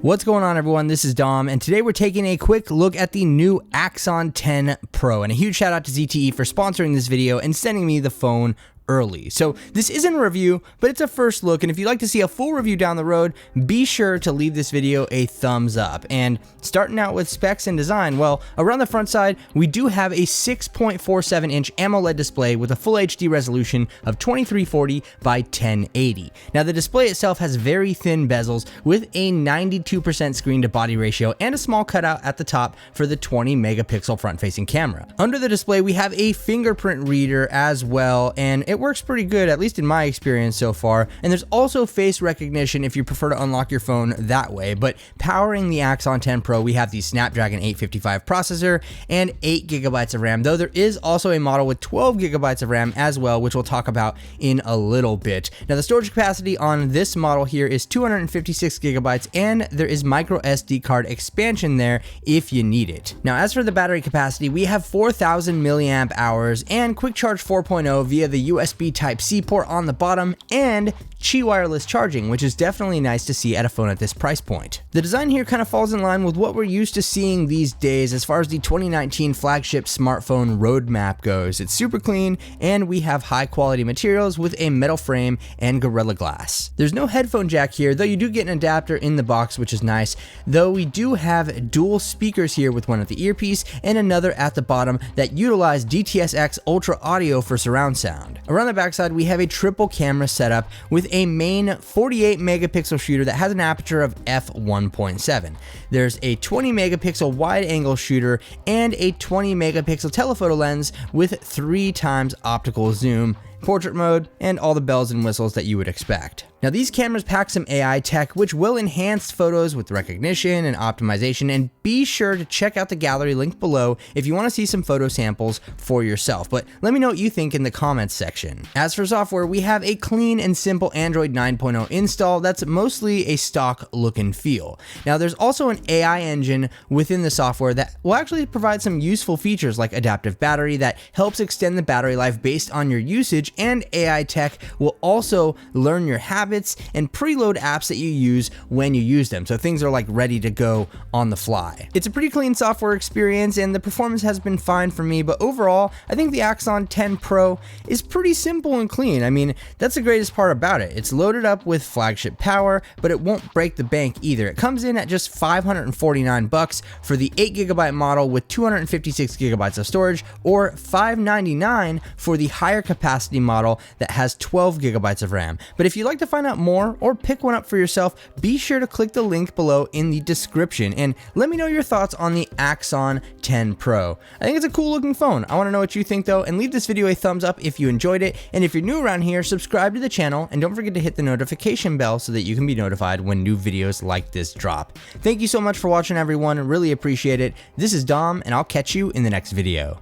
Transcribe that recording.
What's going on, everyone? This is Dom, and today we're taking a quick look at the new Axon 10 Pro, and a huge shout out to ZTE for sponsoring this video and sending me the phone early. So this isn't a review, but it's a first look, and if you'd like to see a full review down the road, be sure to leave this video a thumbs up. And starting out with specs and design, well, around the front side, we do have a 6.47-inch AMOLED display with a full HD resolution of 2340 by 1080. Now, the display itself has very thin bezels with a 92% screen-to-body ratio and a small cutout at the top for the 20-megapixel front-facing camera. Under the display, we have a fingerprint reader as well, and it works pretty good, at least in my experience so far. And there's also face recognition if you prefer to unlock your phone that way. But powering the Axon 10 Pro, we have the Snapdragon 855 processor and 8GB of RAM, though there is also a model with 12GB of RAM as well, which we'll talk about in a little bit. Now, the storage capacity on this model here is 256GB, and there is micro SD card expansion there if you need it. Now, as for the battery capacity, we have 4000 milliamp hours and Quick Charge 4.0 via the USB Type-C port on the bottom, and Qi wireless charging, which is definitely nice to see at a phone at this price point. The design here kind of falls in line with what we're used to seeing these days as far as the 2019 flagship smartphone roadmap goes. It's super clean, and we have high quality materials with a metal frame and Gorilla Glass. There's no headphone jack here, though you do get an adapter in the box, which is nice, though we do have dual speakers here with one at the earpiece and another at the bottom that utilize DTS:X Ultra Audio for surround sound. Around the backside, we have a triple camera setup with a main 48 megapixel shooter that has an aperture of f1.7. There's a 20 megapixel wide angle shooter and a 20 megapixel telephoto lens with 3 times optical zoom, portrait mode, and all the bells and whistles that you would expect. Now, these cameras pack some AI tech, which will enhance photos with recognition and optimization, and be sure to check out the gallery linked below if you want to see some photo samples for yourself. But let me know what you think in the comments section. As for software, we have a clean and simple Android 9.0 install that's mostly a stock look and feel. Now, there's also an AI engine within the software that will actually provide some useful features like adaptive battery that helps extend the battery life based on your usage, and AI tech will also learn your habits and preload apps that you use when you use them, so things are like ready to go on the fly. It's a pretty clean software experience, and the performance has been fine for me, but overall, I think the Axon 10 Pro is pretty simple and clean. I mean, that's the greatest part about it. It's loaded up with flagship power, but it won't break the bank either. It comes in at just $549 for the 8GB model with 256GB of storage, or $599 for the higher capacity model that has 12GB of RAM. But if you'd like to find out more or pick one up for yourself, be sure to click the link below in the description and let me know your thoughts on the Axon 10 Pro. I think it's a cool looking phone. I want to know what you think though, and leave this video a thumbs up if you enjoyed it, and if you're new around here, subscribe to the channel and don't forget to hit the notification bell so that you can be notified when new videos like this drop. Thank you so much for watching, everyone. Really appreciate it. This is Dom, and I'll catch you in the next video.